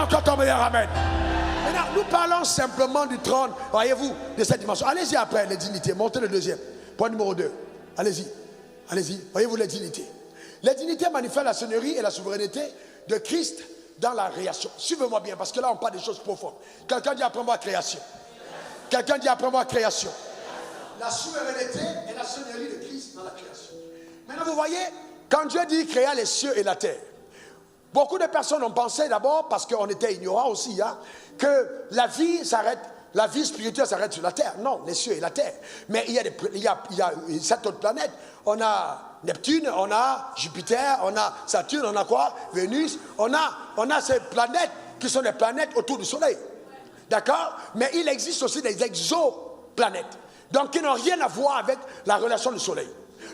encore ton meilleur amen. Maintenant, nous parlons simplement du trône, voyez-vous, de cette dimension. Allez-y après, les dignités. Montez le deuxième. Point numéro 2. Allez-y. Allez-y. Voyez-vous les dignités. Les dignités manifestent la seigneurie et la souveraineté de Christ dans la création. Suivez-moi bien, parce que là, on parle des choses profondes. Quelqu'un dit après moi création. Quelqu'un dit après moi création. La souveraineté et la seigneurie de Christ dans la création. Maintenant, vous voyez, quand Dieu dit créer les cieux et la terre, beaucoup de personnes ont pensé d'abord, parce qu'on était ignorants aussi, hein, que la vie s'arrête, la vie spirituelle s'arrête sur la terre. Non, les cieux et la terre. Mais il y a 7 autres planètes. On a Neptune, on a Jupiter, on a Saturne, on a quoi? Vénus. On a ces planètes qui sont des planètes autour du Soleil. D'accord? Mais il existe aussi des exoplanètes. Donc, qui n'ont rien à voir avec la relation du Soleil.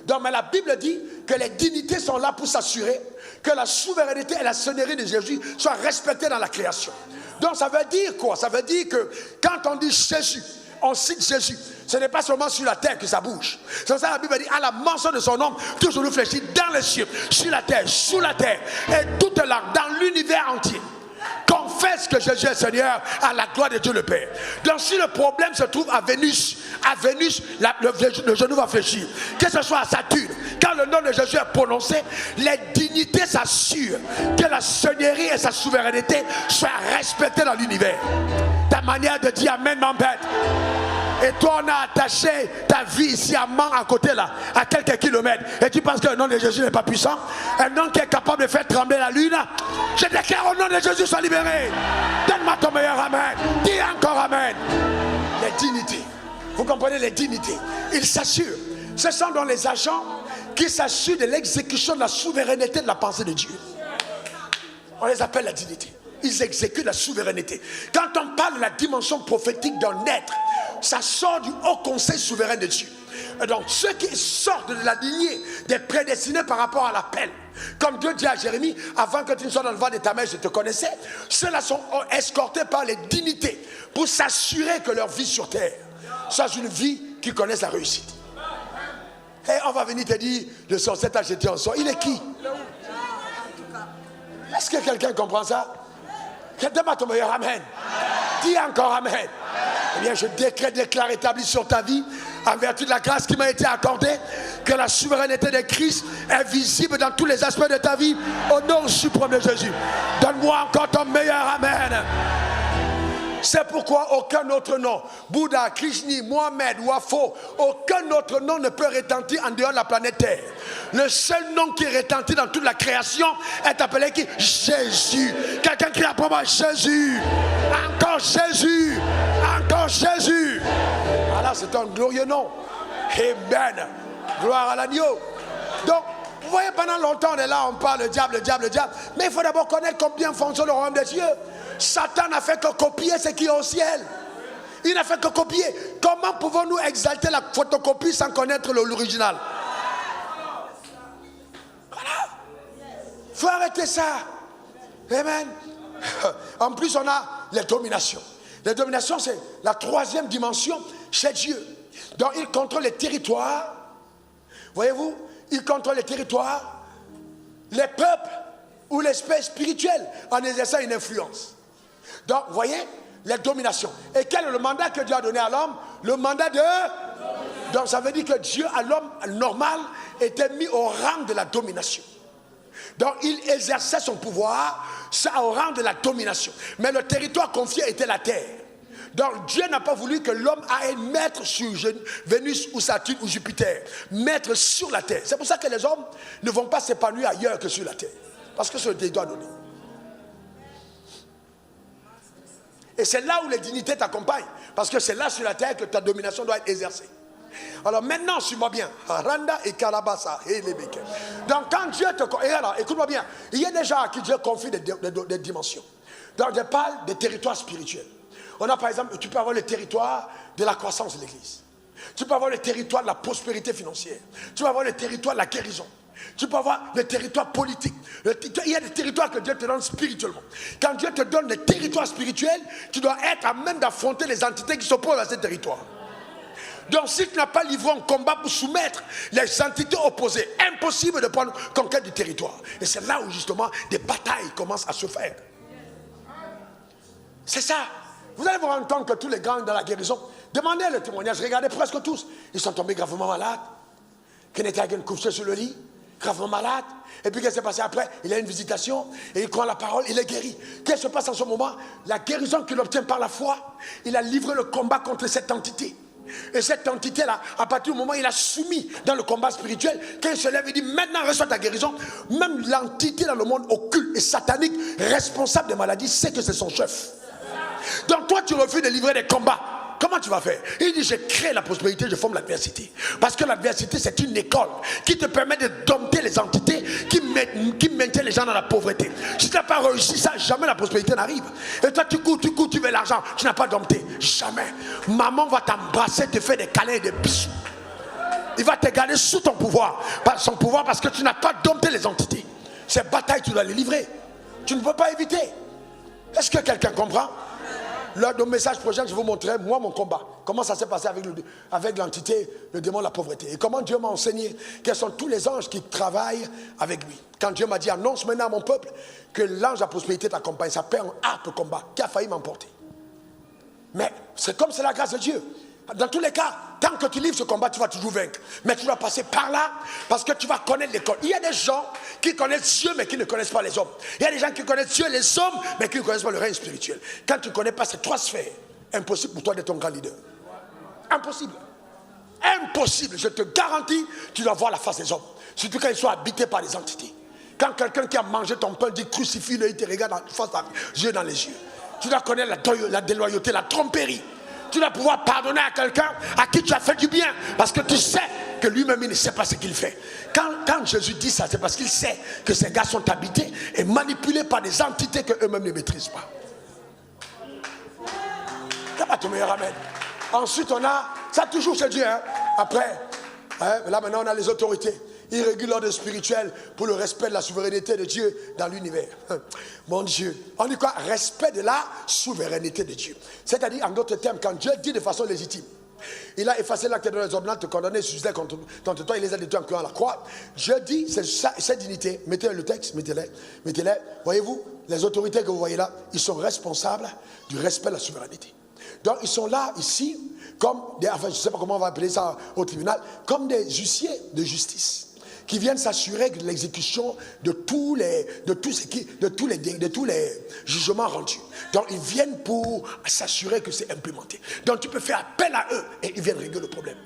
Donc, mais la Bible dit que les dignités sont là pour s'assurer que la souveraineté et la seigneurie de Jésus soient respectées dans la création. Donc, ça veut dire quoi? Ça veut dire que quand on dit Jésus, on cite Jésus, ce n'est pas seulement sur la terre que ça bouge. C'est pour ça que la Bible dit, à la mention de son nom, tout genou fléchit dans les cieux, sur la terre, sous la terre, et toute langue, dans l'univers entier. Confesse que Jésus est Seigneur à la gloire de Dieu le Père. Donc si le problème se trouve à Vénus, le genou va fléchir. Que ce soit à Saturne, quand le nom de Jésus est prononcé, les dignités s'assurent que la seigneurie et sa souveraineté soient respectées dans l'univers. Ta manière de dire Amen m'embête. Et toi, on a attaché ta vie ici à Mans, à côté là, à quelques kilomètres. Et tu penses que le nom de Jésus n'est pas puissant? Un nom qui est capable de faire trembler la lune. Je déclare au nom de Jésus, sois libéré. Donne-moi ton meilleur amen. Dis encore amen. Les dignités. Vous comprenez les dignités? Ils s'assurent. Ce sont donc les agents qui s'assurent de l'exécution de la souveraineté de la pensée de Dieu. On les appelle la dignité. Ils exécutent la souveraineté. Quand on parle de la dimension prophétique d'un être, ça sort du haut conseil souverain de Dieu. Et donc ceux qui sortent de la lignée des prédestinés par rapport à l'appel, comme Dieu dit à Jérémie, avant que tu ne sois dans le ventre de ta mère, je te connaissais, ceux-là sont escortés par les dignités pour s'assurer que leur vie sur terre soit une vie qui connaisse la réussite. Et on va venir te dire, le sorcier t'a jeté en sort. Il est qui? Est-ce que quelqu'un comprend ça? Donne-moi ton meilleur amen. Dis encore amen. Eh bien, je déclare établi sur ta vie, en vertu de la grâce qui m'a été accordée, que la souveraineté de Christ est visible dans tous les aspects de ta vie, au nom suprême de Jésus. Donne-moi encore ton meilleur amen. C'est pourquoi aucun autre nom, Bouddha, Krishna, Mohamed, Wafo, aucun autre nom ne peut retentir en dehors de la planète Terre. Le seul nom qui retentit dans toute la création est appelé qui? Jésus. Quelqu'un qui apprend moi Jésus. Encore Jésus. Encore Jésus. Voilà, c'est un glorieux nom. Amen. Gloire à l'agneau. Donc, vous voyez, pendant longtemps, on est là, on parle le diable, le diable, le diable. Mais il faut d'abord connaître combien fonctionne le royaume des cieux. Satan n'a fait que copier ce qui est au ciel. Il n'a fait que copier. Comment pouvons-nous exalter la photocopie sans connaître l'original? Voilà. Il faut arrêter ça. Amen. En plus, on a les dominations. Les dominations, c'est la troisième dimension chez Dieu. Donc, il contrôle les territoires. Voyez-vous, il contrôle les territoires, les peuples ou l'espèce spirituelle en exerçant une influence. Donc, vous voyez, les dominations. Et quel est le mandat que Dieu a donné à l'homme? Le mandat de... Donc, ça veut dire que Dieu, à l'homme normal, était mis au rang de la domination. Donc, il exerçait son pouvoir au rang de la domination. Mais le territoire confié était la terre. Donc, Dieu n'a pas voulu que l'homme aille mettre sur Vénus ou Saturne ou Jupiter. Mettre sur la terre. C'est pour ça que les hommes ne vont pas s'épanouir ailleurs que sur la terre. Parce que c'est Dieu doit donner. Et c'est là où les dignités t'accompagnent. Parce que c'est là sur la terre que ta domination doit être exercée. Alors maintenant, suis-moi bien. Randa et Kalabasa et les béquets. Donc quand Dieu te... Et alors, écoute-moi bien. Il y a des gens à qui Dieu confie des dimensions. Donc je parle des territoires spirituels. On a par exemple, tu peux avoir le territoire de la croissance de l'église. Tu peux avoir le territoire de la prospérité financière. Tu peux avoir le territoire de la guérison. Tu peux avoir le territoire politique. Il y a des territoires que Dieu te donne spirituellement. Quand Dieu te donne des territoires spirituels, tu dois être à même d'affronter les entités qui s'opposent à ces territoires. Donc si tu n'as pas livré un combat pour soumettre les entités opposées, impossible de prendre conquête du territoire. Et c'est là où justement des batailles commencent à se faire. C'est ça. Vous allez vous rendre compte que tous les grands dans la guérison, demandez le témoignage, regardez presque tous. Ils sont tombés gravement malades. Kenneth Hagin couché sur le lit, gravement malade. Et puis qu'est-ce qui s'est passé après? Il a une visitation et il croit la parole, il est guéri. Qu'est-ce qui se passe en ce moment? La guérison qu'il obtient par la foi, il a livré le combat contre cette entité. Et cette entité-là, à partir du moment où il a soumis dans le combat spirituel, quand il se lève et dit maintenant reçois ta guérison, même l'entité dans le monde occulte et satanique, responsable des maladies, sait que c'est son chef. Donc toi tu refuses de livrer des combats. Comment tu vas faire? Il dit je crée la prospérité, je forme l'adversité. Parce que l'adversité c'est une école qui te permet de dompter les entités qui maintiennent les gens dans la pauvreté. Si tu n'as pas réussi ça, jamais la prospérité n'arrive. Et toi tu cours, tu veux l'argent, tu n'as pas dompté. Jamais. Maman va t'embrasser, te faire des câlins et des bisous. Il va te garder sous ton pouvoir. Son pouvoir parce que tu n'as pas dompté les entités. Ces batailles tu dois les livrer. Tu ne peux pas éviter. Est-ce que quelqu'un comprend? Lors de message prochain, je vous montrerai, moi, mon combat. Comment ça s'est passé avec l'entité, le démon de la pauvreté. Et comment Dieu m'a enseigné quels sont tous les anges qui travaillent avec lui. Quand Dieu m'a dit, annonce maintenant à mon peuple que l'ange de la prospérité t'accompagne. Ça perd un harpe combat qui a failli m'emporter. Mais c'est comme c'est la grâce de Dieu. Dans tous les cas, tant que tu livres ce combat, tu vas toujours vaincre. Mais tu dois passer par là parce que tu vas connaître l'école. Il y a des gens qui connaissent Dieu mais qui ne connaissent pas les hommes. Il y a des gens qui connaissent Dieu et les hommes mais qui ne connaissent pas le règne spirituel. Quand tu ne connais pas ces trois sphères, impossible pour toi d'être un grand leader. Impossible. Impossible. Je te garantis, tu dois voir la face des hommes. Surtout quand ils sont habités par des entités. Quand quelqu'un qui a mangé ton pain dit crucifie-le, il te regarde face à Dieu dans les yeux. Tu dois connaître la déloyauté, la tromperie. Tu dois pouvoir pardonner à quelqu'un à qui tu as fait du bien. Parce que tu sais que lui-même, il ne sait pas ce qu'il fait. Quand Jésus dit ça, c'est parce qu'il sait que ces gars sont habités et manipulés par des entités qu'eux-mêmes ne maîtrisent pas. C'est pas ton meilleur amen. Ensuite, on a, ça toujours chez Dieu. Hein. Après, là maintenant, on a les autorités. Ils régulent l'ordre spirituel pour le respect de la souveraineté de Dieu dans l'univers. Mon Dieu. On dit quoi? Respect de la souveraineté de Dieu. C'est-à-dire, en d'autres termes, quand Dieu dit de façon légitime, il a effacé l'acte de les hommes, te condamné, suicidé contre toi, il les a détruits en clouant à la croix. Dieu dit, cette dignité, mettez le texte, mettez-les. Voyez-vous, les autorités que vous voyez là, ils sont responsables du respect de la souveraineté. Donc, ils sont là, ici, comme des, enfin, je ne sais pas comment on va appeler ça au tribunal, comme des huissiers de justice. Qui viennent s'assurer de l'exécution de tous les jugements rendus. Donc ils viennent pour s'assurer que c'est implémenté. Donc tu peux faire appel à eux et ils viennent régler le problème.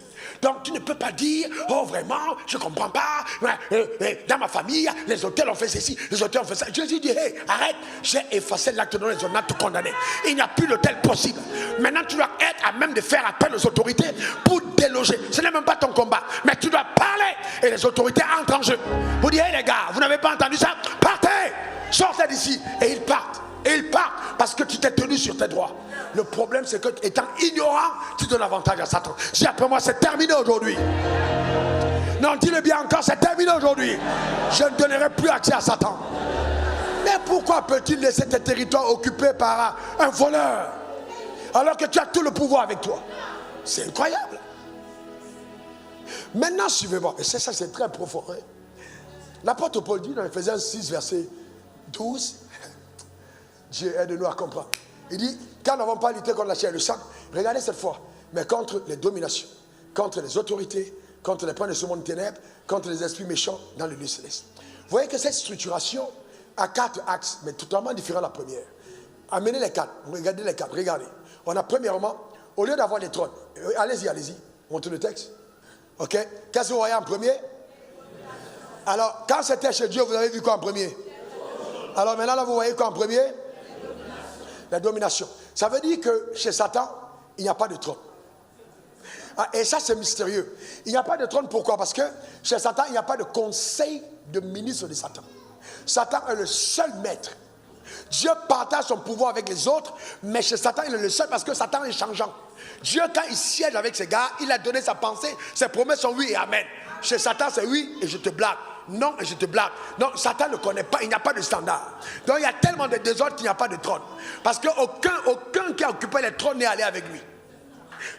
Donc tu ne peux pas dire, oh vraiment, je ne comprends pas, dans ma famille, les auteurs ont fait ceci, les auteurs ont fait ça. Jésus dit, hey, arrête, j'ai effacé l'acte de les te condamné. Il n'y a plus d'autel possible. Maintenant tu dois être à même de faire appel aux autorités pour déloger. Ce n'est même pas ton combat, mais tu dois parler et les autorités entrent en jeu. Vous dites, hey les gars, vous n'avez pas entendu ça? Partez, sortez d'ici. Et ils partent. Et ils partent parce que tu t'es tenu sur tes droits. Le problème, c'est que, étant ignorant, tu donnes avantage à Satan. Si après moi, c'est terminé aujourd'hui. Non, dis-le bien encore, c'est terminé aujourd'hui. Je ne donnerai plus accès à Satan. Mais pourquoi peut-il laisser tes territoires occupés par un voleur alors que tu as tout le pouvoir avec toi? C'est incroyable. Maintenant, suivez-moi. Et ça, c'est très profond. Hein? L'apôtre Paul dit dans Ephésiens 6, verset 12, Dieu aide-nous à comprendre. Il dit, quand nous n'avons pas lutté contre la chair et le sang, regardez cette fois, mais contre les dominations, contre les autorités, contre les princes de ce monde ténèbres, contre les esprits méchants dans le lieu céleste. Vous voyez que cette structuration a 4 axes, mais totalement différents de la première. Amenez les 4, regardez les 4, regardez. On a premièrement, au lieu d'avoir des trônes, allez-y, montrez le texte. Ok, qu'est-ce que vous voyez en premier? Alors, quand c'était chez Dieu, vous avez vu quoi en premier? Alors maintenant, là, vous voyez quoi en premier? La domination. Ça veut dire que chez Satan, il n'y a pas de trône. Ah, et ça, c'est mystérieux. Il n'y a pas de trône, pourquoi? Parce que chez Satan, il n'y a pas de conseil de ministre de Satan. Satan est le seul maître. Dieu partage son pouvoir avec les autres, mais chez Satan, il est le seul parce que Satan est changeant. Dieu, quand il siège avec ses gars, il a donné sa pensée, ses promesses sont oui et amen. Chez Satan, c'est oui et je te blague. Non et je te blague. Non, Satan ne connaît pas, il n'y a pas de standard. Donc il y a tellement de désordre qu'il n'y a pas de trône. Parce qu'aucun qui a occupé les trônes n'est allé avec lui.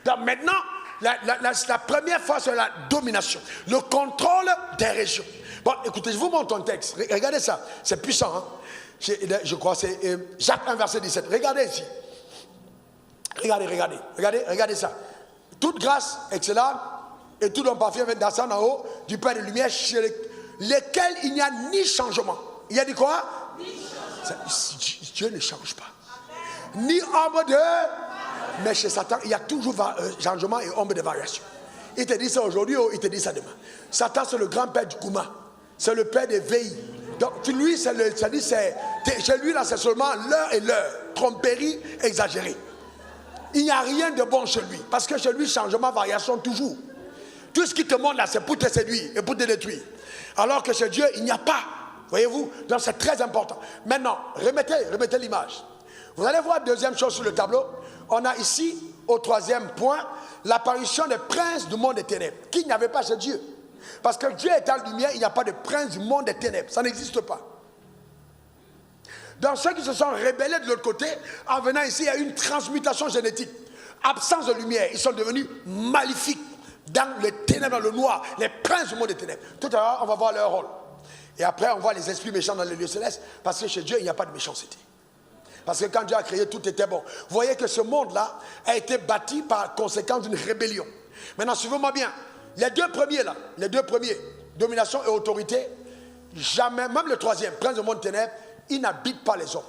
Donc maintenant, la première fois, c'est la domination. Le contrôle des régions. Bon, écoutez, je vous montre un texte. Regardez ça, c'est puissant. Hein? Je crois que c'est Jacques 1, verset 17. Regardez ici. Regardez ça. Toute grâce excellente et tout don parfait vient descendre en haut du Père de lumière, chez lesquels il n'y a ni changement. Il y a dit quoi? Dieu ne change pas. Ni ombre de... Mais chez Satan, il y a toujours changement et ombre de variation. Il te dit ça aujourd'hui ou il te dit ça demain. Satan, c'est le grand-père du Gouma. C'est le père des veilles. Donc, lui, chez lui, là, c'est seulement l'heure et l'heure. Tromperie exagérée. Il n'y a rien de bon chez lui. Parce que chez lui, changement, variation, toujours. Tout ce qui te montre là, c'est pour te séduire et pour te détruire. Alors que chez Dieu, il n'y a pas. Voyez-vous? Donc, c'est très important. Maintenant, remettez l'image. Vous allez voir deuxième chose sur le tableau. On a ici, au troisième point, l'apparition des princes du monde des ténèbres, qu'il n'y avait pas chez Dieu. Parce que Dieu est en lumière, il n'y a pas de prince du monde des ténèbres. Ça n'existe pas. Dans ceux qui se sont rebellés de l'autre côté, en venant ici, il y a une transmutation génétique. Absence de lumière, ils sont devenus maléfiques dans les ténèbres, dans le noir, les princes du monde des ténèbres. Tout à l'heure, on va voir leur rôle. Et après, on voit les esprits méchants dans les lieux célestes, parce que chez Dieu, il n'y a pas de méchanceté. Parce que quand Dieu a créé, tout était bon. Vous voyez que ce monde-là a été bâti par conséquence d'une rébellion. Maintenant, suivez-moi bien. Les deux premiers, domination et autorité, jamais, même le troisième, prince du monde ténèbres, ils n'habitent pas les hommes.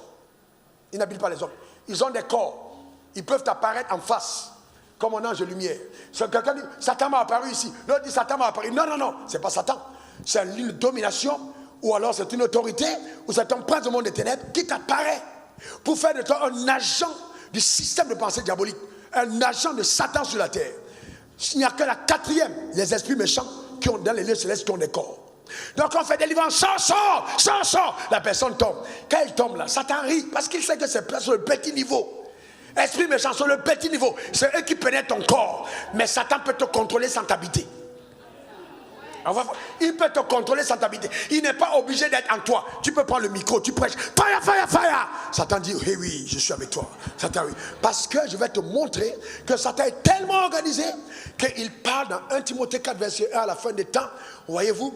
Ils n'habitent pas les hommes. Ils ont des corps. Ils peuvent apparaître en face, comme un ange de lumière. Si quelqu'un dit, Satan m'a apparu ici. L'autre dit, Satan m'a apparu. Non, non, non, c'est pas Satan. C'est une domination, ou alors c'est une autorité, ou c'est un prince du monde des ténèbres qui t'apparaît pour faire de toi un agent du système de pensée diabolique, un agent de Satan sur la terre. Il n'y a que la quatrième, les esprits méchants qui ont dans les lieux célestes qui ont des corps. Donc on fait des livres, sort, la personne tombe. Quand elle tombe là, Satan rit parce qu'il sait que c'est sur le petit niveau. Esprit méchant sur le petit niveau, c'est eux qui pénètrent ton corps. Mais Satan peut te contrôler sans t'habiter. Il peut te contrôler sans t'habiter. Il n'est pas obligé d'être en toi. Tu peux prendre le micro, tu prêches. Fire. Satan dit, oui, je suis avec toi. Satan, oui. Parce que je vais te montrer que Satan est tellement organisé qu'il parle dans 1 Timothée 4, verset 1 à la fin des temps. Voyez-vous,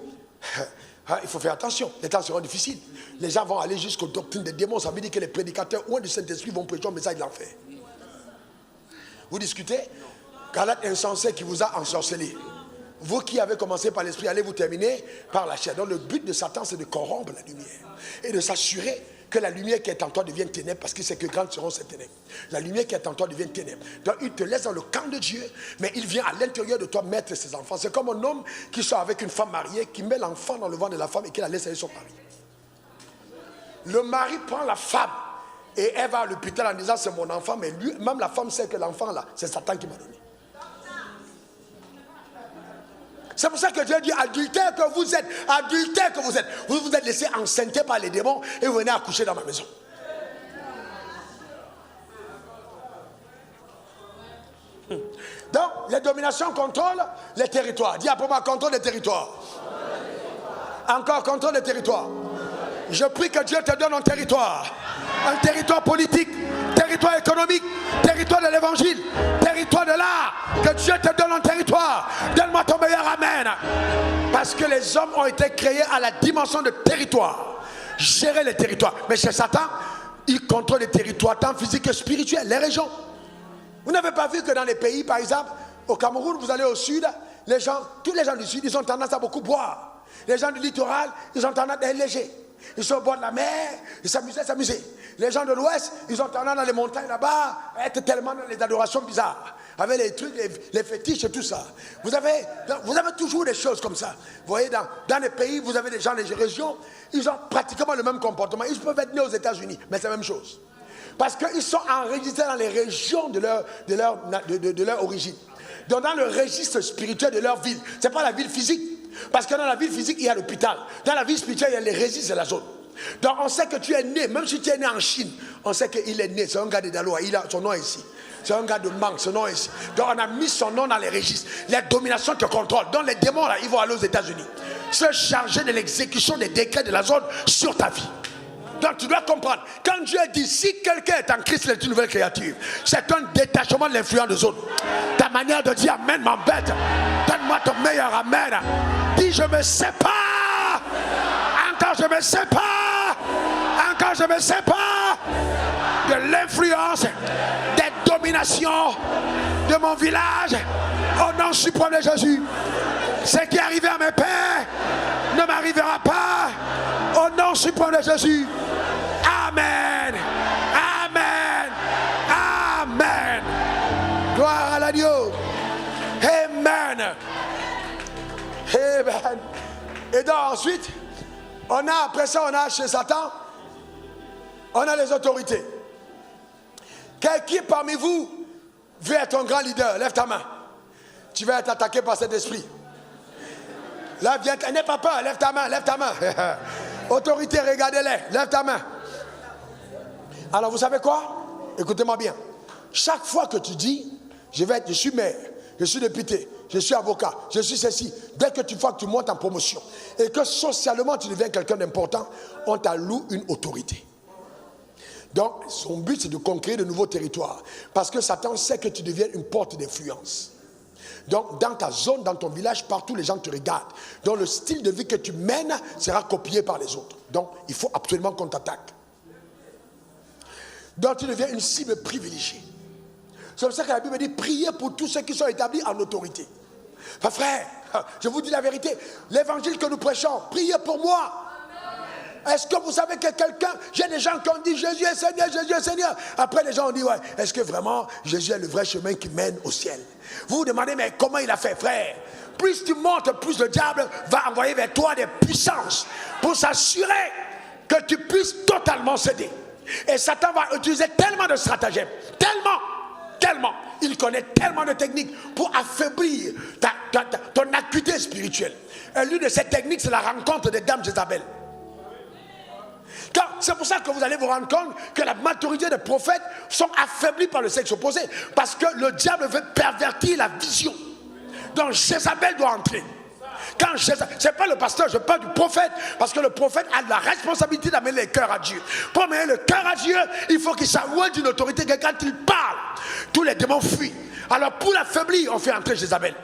il faut faire attention. Les temps seront difficiles. Les gens vont aller jusqu'aux doctrines des démons. Ça veut dire que les prédicateurs ou du Saint-Esprit vont prêcher un message de l'enfer. Vous discutez? Galate insensé qui vous a ensorcelé. Vous qui avez commencé par l'esprit, allez vous terminer par la chair. Donc le but de Satan, c'est de corrompre la lumière. Et de s'assurer que la lumière qui est en toi devienne ténèbres, parce qu'il sait que grandes seront ces ténèbres. La lumière qui est en toi devient ténèbres. Donc il te laisse dans le camp de Dieu, mais il vient à l'intérieur de toi mettre ses enfants. C'est comme un homme qui sort avec une femme mariée, qui met l'enfant dans le ventre de la femme et qui la laisse avec son mari. Le mari prend la femme et elle va à l'hôpital en disant c'est mon enfant, mais lui, même la femme sait que l'enfant là, c'est Satan qui m'a donné. C'est pour ça que Dieu dit adultère que vous êtes, vous vous êtes laissé enceinter par les démons et vous venez accoucher dans ma maison. Donc, les dominations contrôlent les territoires. Dis après moi, contrôle les territoires. Encore contrôle les territoires. Je prie que Dieu te donne un territoire politique, territoire économique, territoire de l'évangile, territoire de l'art. Que Dieu te donne un territoire. Donne-moi ton meilleur amen. Parce que les hommes ont été créés à la dimension de territoire. Gérer les territoires. Mais chez Satan, il contrôle les territoires tant physiques que spirituels, les régions. Vous n'avez pas vu que dans les pays, par exemple, au Cameroun, vous allez au sud, tous les gens du sud, ils ont tendance à beaucoup boire. Les gens du littoral, ils ont tendance à être légers. Ils sont au bord de la mer, ils s'amusaient. Les gens de l'ouest, ils ont tendance dans les montagnes là-bas à être tellement dans les adorations bizarres. Avec les trucs, les fétiches et tout ça. Vous avez toujours des choses comme ça. Vous voyez, dans les pays, vous avez des gens, les régions, ils ont pratiquement le même comportement. Ils peuvent être nés aux États-Unis, mais c'est la même chose. Parce qu'ils sont enregistrés dans les régions de leur origine. Donc dans le registre spirituel de leur ville. Ce n'est pas la ville physique. Parce que dans la ville physique, il y a l'hôpital. Dans la ville spirituelle, il y a les registres de la zone. Donc on sait que tu es né, même si tu es né en Chine, on sait qu'il est né. C'est un gars de Daloa, son nom est ici. C'est un gars de Mang, son nom est ici. Donc on a mis son nom dans les registres. Les dominations te contrôlent. Donc les démons, là, ils vont aller aux États-Unis. Se charger de l'exécution des décrets de la zone sur ta vie. Donc tu dois comprendre, quand Dieu dit si quelqu'un est en Christ, il est une nouvelle créature, c'est un détachement de l'influence de zone. Ta manière de dire amen m'embête. Donne-moi ton meilleur amen. Dis je me sépare. Encore je me sépare. Encore je me sépare de l'influence des dominations domination de mon village au nom suprême de Jésus. Ce qui est arrivé à mes pères ne m'arrivera pas au nom suprême de Jésus. Amen. Amen. Amen. Gloire à l'agneau. Amen. Amen. Et donc ensuite, après ça, on a chez Satan, on a les autorités. Qui parmi vous veut être un grand leader? Lève ta main. Tu vas être attaqué par cet esprit. Là, viens, n'aie pas peur, lève ta main, lève ta main. Autorité, regardez-les, lève ta main. Alors, vous savez quoi? Écoutez-moi bien. Chaque fois que tu dis, je suis maire, je suis député, je suis avocat, je suis ceci, dès que tu vois que tu montes en promotion et que socialement tu deviens quelqu'un d'important, on t'alloue une autorité. Donc, son but, c'est de conquérir de nouveaux territoires. Parce que Satan sait que tu deviens une porte d'influence. Donc, dans ta zone, dans ton village, partout, les gens te regardent. Donc, le style de vie que tu mènes sera copié par les autres. Donc, il faut absolument qu'on t'attaque. Donc, tu deviens une cible privilégiée. C'est pour ça que la Bible dit, priez pour tous ceux qui sont établis en autorité. Enfin, frère, je vous dis la vérité, l'évangile que nous prêchons, priez pour moi. Est-ce que vous savez que quelqu'un, j'ai des gens qui ont dit Jésus est Seigneur, Jésus est Seigneur. Après les gens ont dit ouais, est-ce que vraiment Jésus est le vrai chemin qui mène au ciel? Vous vous demandez mais comment il a fait, frère? Plus tu montes, plus le diable va envoyer vers toi des puissances pour s'assurer que tu puisses totalement céder. Et Satan va utiliser tellement de stratagèmes, tellement, il connaît tellement de techniques pour affaiblir ton acuité spirituelle. Et l'une de ces techniques, c'est la rencontre des dames Jézabel. C'est pour ça que vous allez vous rendre compte que la majorité des prophètes sont affaiblis par le sexe opposé. Parce que le diable veut pervertir la vision. Donc Jézabel doit entrer. Ce n'est pas le pasteur, je parle du prophète. Parce que le prophète a la responsabilité d'amener les cœurs à Dieu. Pour amener le cœur à Dieu, il faut qu'il s'avoue d'une autorité que quand il parle, tous les démons fuient. Alors pour l'affaiblir, on fait entrer Jézabel.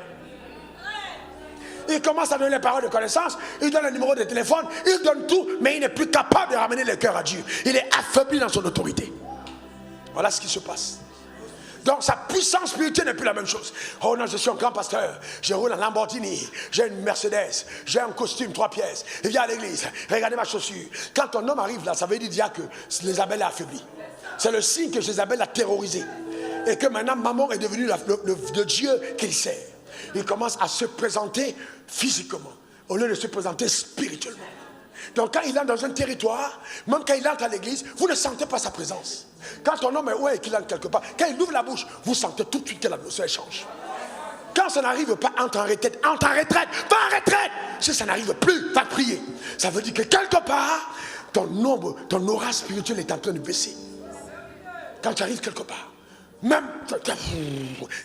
Il commence à donner les paroles de connaissance, il donne le numéro de téléphone, il donne tout, mais il n'est plus capable de ramener le cœur à Dieu. Il est affaibli dans son autorité. Voilà ce qui se passe. Donc sa puissance spirituelle n'est plus la même chose. Oh non, je suis un grand pasteur, je roule en Lamborghini, j'ai une Mercedes, j'ai un costume 3 pièces, il vient à l'église, regardez ma chaussure. Quand ton homme arrive là, ça veut dire déjà que Jézabel est affaibli. C'est le signe que Jézabel l'a terrorisé. Et que maintenant Mammon est devenu le Dieu qu'il sert. Il commence à se présenter physiquement au lieu de se présenter spirituellement. Donc quand il entre dans un territoire, même quand il entre à l'église, vous ne sentez pas sa présence. Quand ton homme est où et qu'il entre quelque part, quand il ouvre la bouche, vous sentez tout de suite que l'atmosphère change. Quand ça n'arrive pas, entre en retraite, va en retraite. Si ça n'arrive plus, va prier. Ça veut dire que quelque part, ton aura spirituelle est en train de baisser. Quand tu arrives quelque part, même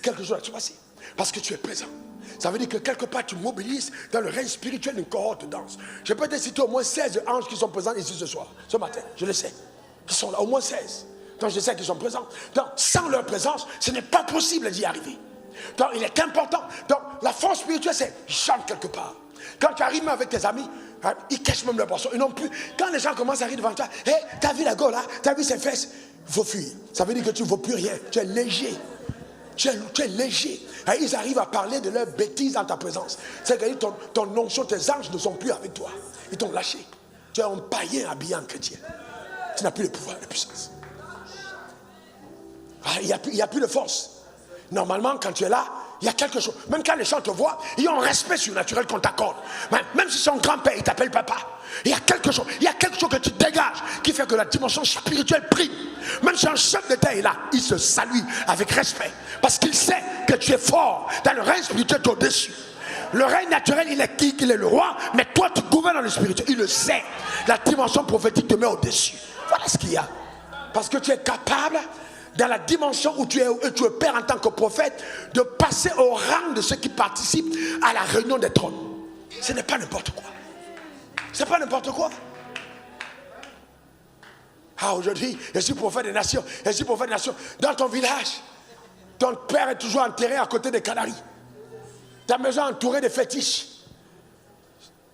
quelque chose va se passer. Parce que tu es présent. Ça veut dire que quelque part tu mobilises dans le règne spirituel une cohorte dense. Je peux te citer au moins 16 anges qui sont présents ici ce soir, ce matin, je le sais. Qui sont là, au moins 16. Donc je sais qu'ils sont présents. Donc sans leur présence, ce n'est pas possible d'y arriver. Donc il est important. Donc la force spirituelle, c'est chante quelque part. Quand tu arrives avec tes amis, ils cachent même leur boisson. Ils n'ont plus. Quand les gens commencent à arriver devant toi, hey, t'as vu la go là, t'as vu ses fesses, il faut fuir. Ça veut dire que tu ne vaux plus rien. Tu es léger. Tu es léger. Et ils arrivent à parler de leurs bêtises en ta présence. C'est-à-dire que ton onction, tes anges ne sont plus avec toi. Ils t'ont lâché. Tu es un païen habillé en chrétien. Tu n'as plus de pouvoir, de puissance. Il n'y a plus de force. Normalement, quand tu es là, il y a quelque chose. Même quand les gens te voient, ils ont un respect surnaturel qu'on t'accorde. Même si son grand-père, il t'appelle papa. Il y a quelque chose que tu dégages qui fait que la dimension spirituelle prime. Même si un chef d'État est là, il se salue avec respect. Parce qu'il sait que tu es fort dans le règne spirituel au-dessus. Le règne naturel, il est qui? Il est le roi. Mais toi, tu gouvernes dans le spirituel. Il le sait. La dimension prophétique te met au-dessus. Voilà ce qu'il y a. Parce que tu es capable, dans la dimension où tu es père en tant que prophète, de passer au rang de ceux qui participent à la réunion des trônes. Ce n'est pas n'importe quoi. C'est pas n'importe quoi. Ah, aujourd'hui, je suis prophète des nations. Je suis prophète des nations. Dans ton village, ton père est toujours enterré à côté des Canaries. Ta maison entourée de fétiches.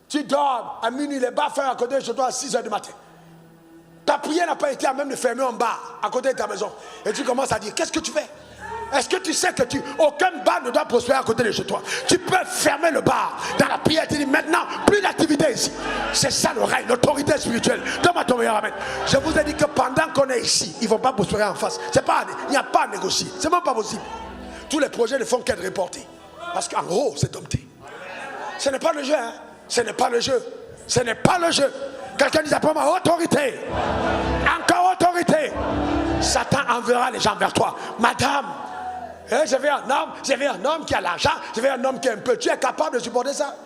Tu dors à minuit, les bars à côté de chez toi à 6 h du matin. Ta prière n'a pas été à même de fermer un bar à côté de ta maison. Et tu commences à dire, qu'est-ce que tu fais? Est-ce que tu sais que aucun bar ne doit prospérer à côté de chez toi? Tu peux fermer le bar dans la prière. Tu dis maintenant, plus d'activité ici. C'est ça le règne, l'autorité spirituelle. Donne-moi ton meilleur amen. Je vous ai dit que pendant qu'on est ici, ils ne vont pas prospérer en face. Il n'y a pas à négocier. C'est même pas possible. Tous les projets ne font qu'être reportés. Parce qu'en gros, c'est dompté. Ce n'est pas le jeu. Hein? Ce n'est pas le jeu. Ce n'est pas le jeu. Quelqu'un dit après moi, autorité. Encore autorité. Satan enverra les gens vers toi. Madame, je veux un homme qui a l'argent, je veux un homme qui est un peu. Tu es capable de supporter ça?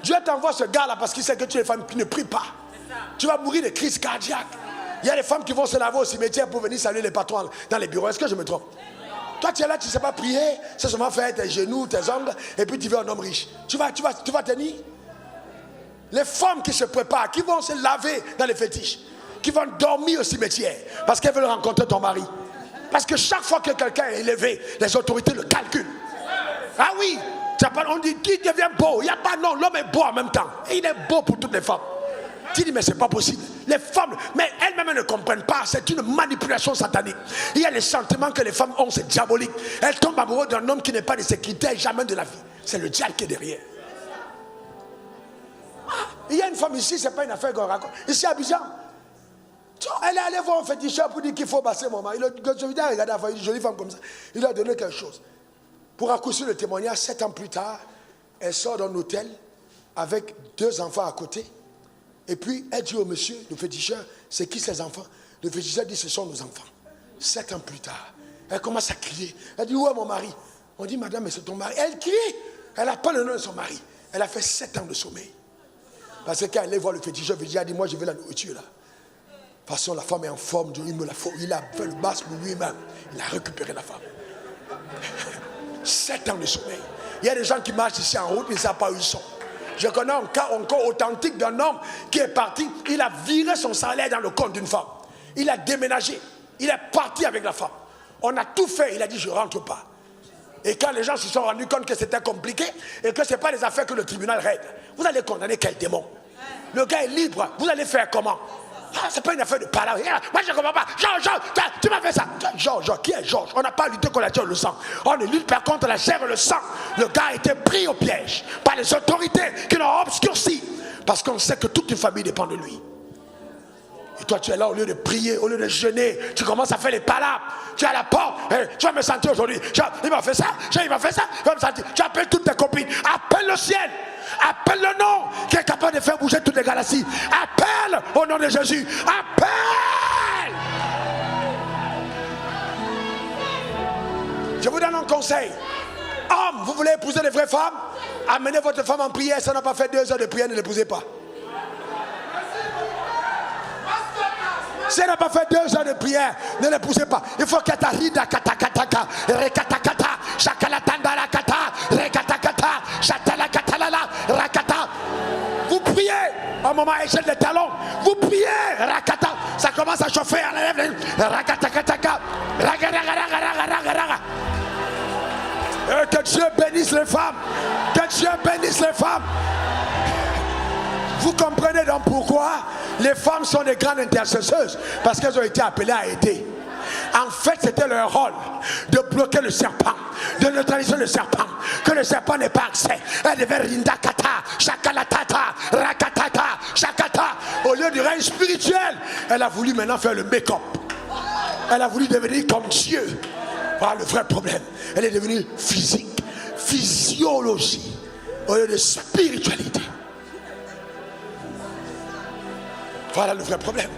Dieu t'envoie ce gars-là parce qu'il sait que tu es une femme qui ne prie pas. Tu vas mourir de crise cardiaque. Il y a des femmes qui vont se laver au cimetière pour venir saluer les patrons dans les bureaux. Est-ce que je me trompe? Toi, tu es là, tu ne sais pas prier, c'est seulement faire tes genoux, tes ongles, et puis tu veux un homme riche. Tu vas tenir? Les femmes qui se préparent, qui vont se laver dans les fétiches, qui vont dormir au cimetière parce qu'elles veulent rencontrer ton mari. Parce que chaque fois que quelqu'un est élevé, les autorités le calculent. Ah oui, on dit qui devient beau. Il n'y a pas non, l'homme est beau en même temps. Et il est beau pour toutes les femmes. Tu dis mais c'est pas possible. Les femmes, mais elles-mêmes ne comprennent pas. C'est une manipulation satanique. Il y a les sentiments que les femmes ont, c'est diabolique. Elles tombent amoureuses d'un homme qui n'est pas de ses critères jamais de la vie. C'est le diable qui est derrière. Il y a une femme ici, c'est pas une affaire qu'on raconte. Ici à Abidjan. Elle est allée voir un féticheur pour dire qu'il faut passer mon mari. Il a regardé une jolie femme comme ça. Il lui a donné quelque chose. Pour raccourcir le témoignage, 7 ans plus tard, elle sort d'un hôtel avec 2 enfants à côté. Et puis, elle dit au monsieur, le féticheur, c'est qui ces enfants? Le féticheur dit, ce sont nos enfants. 7 ans plus tard, elle commence à crier. Elle dit, où est mon mari? On dit, madame, mais c'est ton mari. Elle crie. Elle n'a pas le nom de son mari. Elle a fait 7 ans de sommeil. Parce que quand elle allait voir le féticheur, le féticheur a dit, moi, je veux la nourriture là. De toute façon, la femme est en forme, il a fait le basque lui-même. Il a récupéré la femme. 7 ans de sommeil. Il y a des gens qui marchent ici en route, ils ne savent pas où ils sont. Je connais un cas encore authentique d'un homme qui est parti. Il a viré son salaire dans le compte d'une femme. Il a déménagé. Il est parti avec la femme. On a tout fait. Il a dit, je ne rentre pas. Et quand les gens se sont rendus compte que c'était compliqué et que ce n'est pas les affaires que le tribunal règle, vous allez condamner quel démon? Le gars est libre. Vous allez faire comment? Ah, c'est pas une affaire de parole. Moi je ne comprends pas. Georges, tu m'as fait ça. Georges, qui est Georges? On n'a pas lutté contre la chair et le sang. On ne lutte pas contre la chair et le sang. Le gars a été pris au piège par les autorités qui l'ont obscurci. Parce qu'on sait que toute une famille dépend de lui. Et toi tu es là au lieu de prier, au lieu de jeûner, tu commences à faire les palabres. Tu es à la porte. Tu vas me sentir aujourd'hui. Il m'a fait ça. Il m'a fait ça. Il va me sentir. Tu appelles toutes tes copines. Appelle le ciel. Appelle le nom qui est capable de faire bouger toutes les galaxies. Appelle au nom de Jésus. Appelle. Je vous donne un conseil. Homme, vous voulez épouser des vraies femmes? Amenez votre femme en prière. Ça n'a pas fait 2 heures de prière, ne l'épousez pas. Si elle n'a pas fait 2 heures de prière, ne l'épousez pas. Il faut qu'elle t'arrive à katakataka, rekatakata, chakalatandala kata, rekatakata, chatalakatalala, rakata. Vous priez, au moment où elle jette les talons, vous priez, rakata, ça commence à chauffer, rakatakataka, ragaragaragaragaraga. Que Dieu bénisse les femmes, que Dieu bénisse les femmes. Vous comprenez donc pourquoi les femmes sont des grandes intercesseuses? Parce qu'elles ont été appelées à aider. En fait, c'était leur rôle de bloquer le serpent, de neutraliser le serpent, que le serpent n'ait pas accès. Elle devait rindakata, shakalatata, rakatata, shakata. Au lieu du règne spirituel, elle a voulu maintenant faire le make-up. Elle a voulu devenir comme Dieu. Voilà le vrai problème. Elle est devenue physique, physiologie, au lieu de spiritualité. Voilà le vrai problème.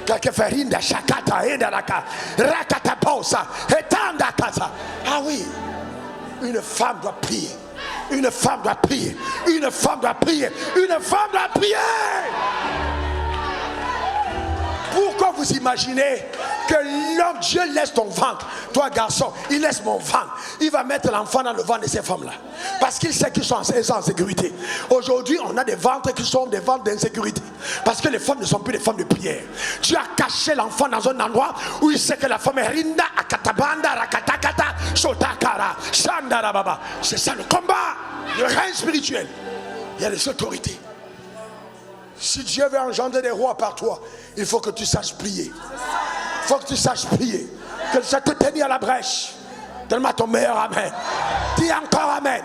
Quelqu'un fait rinda shakata, indalaka, rakata pausa, etanda casa. Ah oui, une femme doit prier. Une femme doit prier. Une femme doit prier. Une femme doit prier. Pourquoi vous imaginez que l'homme, Dieu laisse ton ventre? Toi garçon, il laisse mon ventre. Il va mettre l'enfant dans le ventre de ces femmes-là. Parce qu'il sait qu'ils sont en sécurité. Aujourd'hui, on a des ventres qui sont des ventres d'insécurité. Parce que les femmes ne sont plus des femmes de prière. Dieu a caché l'enfant dans un endroit où il sait que la femme est rinda, akatabanda, rakatakata, shotakara, shandarababa. C'est ça le combat, le règne spirituel. Il y a les autorités. Si Dieu veut engendrer des rois par toi, il faut que tu saches prier. Il faut que tu saches prier. Que ça te tenir à la brèche. Donne-moi ton meilleur amen. Dis encore amen.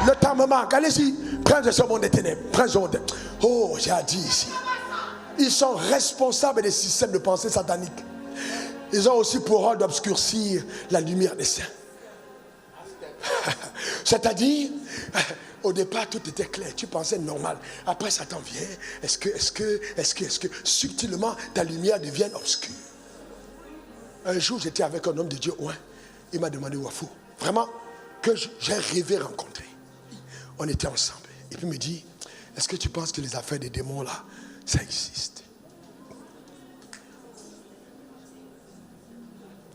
Le temps me manque. Allez-y. Prince ce monde des ténèbres. Prince ce monde des... Oh, j'ai dit ici. Ils sont responsables des systèmes de pensée sataniques. Ils ont aussi pour rôle d'obscurcir la lumière des saints. C'est-à-dire, au départ, tout était clair. Tu pensais normal. Après, Satan vient. Est-ce que subtilement, ta lumière devient obscure. Un jour, j'étais avec un homme de Dieu. Ouais. Il m'a demandé, Wafou, vraiment, que j'ai rêvé rencontrer. On était ensemble. Et puis il me dit, est-ce que tu penses que les affaires des démons, là, ça existe?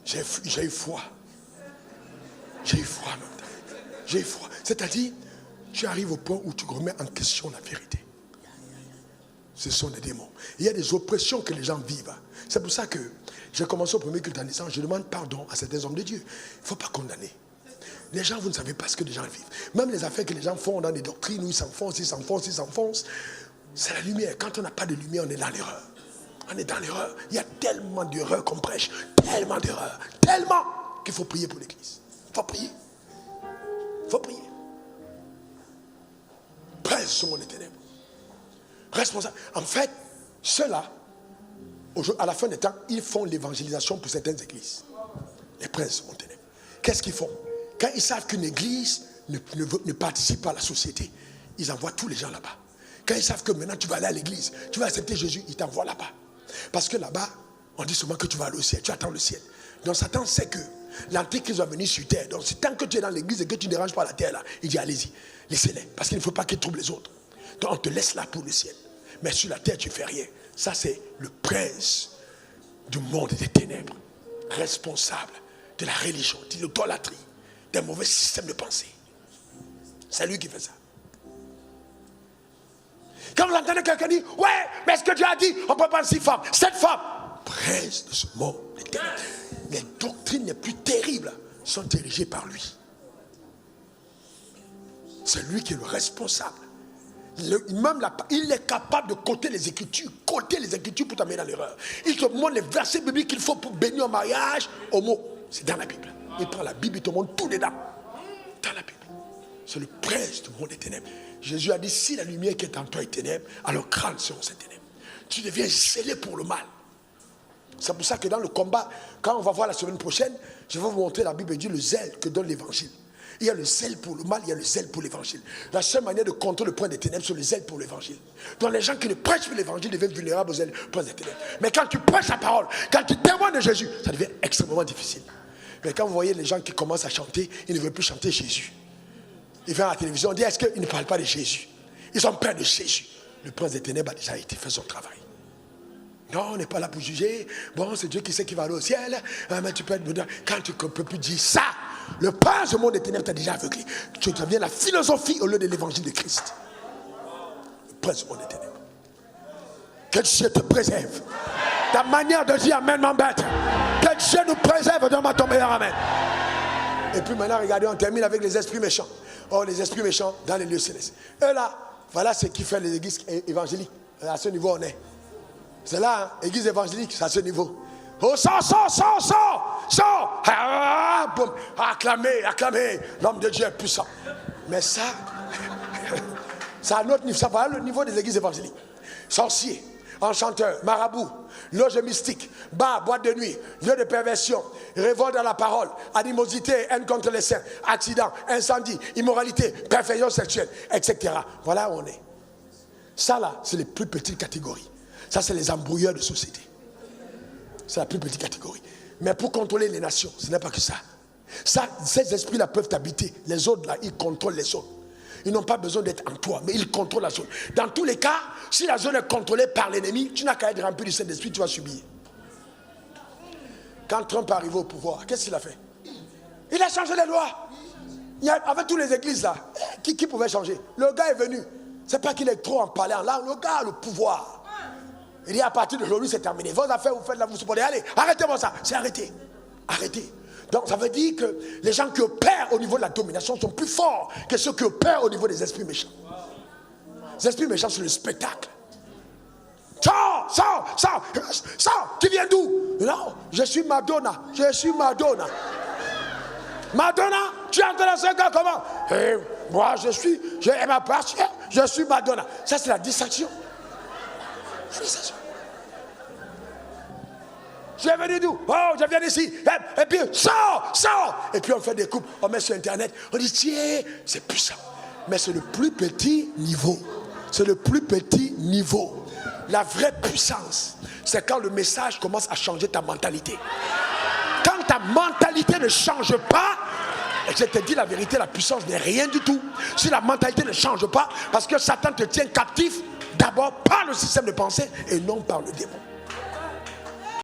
J'ai eu foi. J'ai eu foi, même. J'ai eu foi. C'est-à-dire, tu arrives au point où tu remets en question la vérité. Ce sont des démons. Il y a des oppressions que les gens vivent. C'est pour ça que j'ai commencé au premier culte en disant, je demande pardon à certains hommes de Dieu. Il ne faut pas condamner. Les gens, vous ne savez pas ce que les gens vivent. Même les affaires que les gens font dans des doctrines où ils s'enfoncent. C'est la lumière. Quand on n'a pas de lumière, on est dans l'erreur. On est dans l'erreur. Il y a tellement d'erreurs qu'on prêche. Tellement d'erreurs. Tellement qu'il faut prier pour l'église. Il faut prier. Il faut prier. Prince sur mon ténèbres. Responsable. En fait, ceux-là, à la fin des temps, ils font l'évangélisation pour certaines églises. Les princes sur mon ténèbres. Qu'est-ce qu'ils font? Quand ils savent qu'une église ne participe pas à la société, ils envoient tous les gens là-bas. Quand ils savent que maintenant tu vas aller à l'église, tu vas accepter Jésus, ils t'envoient là-bas. Parce que là-bas, on dit souvent que tu vas aller au ciel, tu attends le ciel. Donc Satan sait que l'antéchrist va venir sur terre. Donc tant que tu es dans l'église et que tu ne déranges pas la terre là, il dit allez-y, laissez-les. Parce qu'il ne faut pas qu'ils troublent les autres. Donc on te laisse là pour le ciel. Mais sur la terre, tu ne fais rien. Ça, c'est le prince du monde des ténèbres, responsable de la religion, de l'idolâtrie, des mauvais systèmes de pensée. C'est lui qui fait ça. Quand vous entendez quelqu'un dire, ouais, mais ce que Dieu a dit, on ne peut pas 6 femmes, 7 femmes. Prince de ce monde des ténèbres. Les doctrines les plus terribles sont dirigées par lui. C'est lui qui est le responsable. Il est capable de coter les Écritures pour t'amener dans l'erreur. Il te montre les versets bibliques qu'il faut pour bénir un mariage, homo. C'est dans la Bible. Il prend la Bible, il te montre tout dedans. Dans la Bible. C'est le prince du monde des ténèbres. Jésus a dit, si la lumière qui est en toi est ténèbres, alors crains seront ces ténèbres. Tu deviens scellé pour le mal. C'est pour ça que dans le combat, quand on va voir la semaine prochaine, je vais vous montrer la Bible et dire le zèle que donne l'évangile. Il y a le zèle pour le mal, il y a le zèle pour l'évangile. La seule manière de contrer le point des ténèbres, c'est le zèle pour l'évangile. Donc les gens qui ne prêchent plus l'évangile deviennent vulnérables au zèle point des ténèbres. Mais quand tu prêches la parole, quand tu témoignes de Jésus, ça devient extrêmement difficile. Mais quand vous voyez les gens qui commencent à chanter, ils ne veulent plus chanter Jésus. Ils viennent à la télévision, on dit, est-ce qu'ils ne parlent pas de Jésus? Ils ont peur de Jésus. Le prince des ténèbres a déjà fait son travail. Non, on n'est pas là pour juger. Bon, c'est Dieu qui sait qui va aller au ciel. Mais tu peux être... Quand tu ne peux plus dire ça, le prince du monde des ténèbres t'a déjà aveuglé. Tu deviens la philosophie au lieu de l'évangile de Christ. Le prince du monde des ténèbres. Que Dieu te préserve. Ta manière de dire amen m'embête. Que Dieu nous préserve. Donne-moi ton meilleur amen. Et puis maintenant, regardez, on termine avec les esprits méchants. Oh, les esprits méchants dans les lieux célestes. Eux là, voilà ce qui fait les églises évangéliques. À ce niveau, on est. C'est là, hein, église évangélique, c'est à ce niveau. Oh, sors! Boum. Acclamez. L'homme de Dieu est puissant. Mais ça, c'est à notre niveau. Ça va à le niveau des églises évangéliques. Sorciers, enchanteurs, marabouts, loges mystiques, bars, boîtes de nuit, lieux de perversion, révolte dans la parole, animosité, haine contre les saints, accident, incendie, immoralité, perfection sexuelle, etc. Voilà où on est. Ça là, c'est les plus petites catégories. Ça, c'est les embrouilleurs de société. C'est la plus petite catégorie. Mais pour contrôler les nations, ce n'est pas que ça. Ces esprits-là peuvent habiter. Les autres, là, ils contrôlent les zones. Ils n'ont pas besoin d'être en toi, mais ils contrôlent la zone. Dans tous les cas, si la zone est contrôlée par l'ennemi, tu n'as qu'à être rempli du Saint-Esprit, tu vas subir. Quand Trump est arrivé au pouvoir, qu'est-ce qu'il a fait? Il a changé les lois. Avec toutes les églises là, qui pouvait changer? Le gars est venu. C'est pas qu'il est trop en parlant. Là, le gars a le pouvoir. Il dit à partir d'aujourd'hui, c'est terminé. Vos affaires, vous faites là, vous supportez. Allez, arrêtez-moi ça. C'est arrêté. Arrêtez. Donc, ça veut dire que les gens qui opèrent au niveau de la domination sont plus forts que ceux qui opèrent au niveau des esprits méchants. Les esprits méchants, c'est le spectacle. Sors, tu viens d'où? Non, je suis Madonna. Madonna, tu es en train de ce gars comment? Et moi, je m'appartiens, je suis Madonna. Ça, c'est la distraction. Je suis venu d'où? Oh, je viens d'ici. Et puis, sors. Et puis, on fait des coupes, on met sur Internet. On dit, tiens, c'est puissant. Mais c'est le plus petit niveau. C'est le plus petit niveau. La vraie puissance, c'est quand le message commence à changer ta mentalité. Quand ta mentalité ne change pas, et je te dis la vérité, la puissance n'est rien du tout. Si la mentalité ne change pas, parce que Satan te tient captif, d'abord par le système de pensée et non par le démon.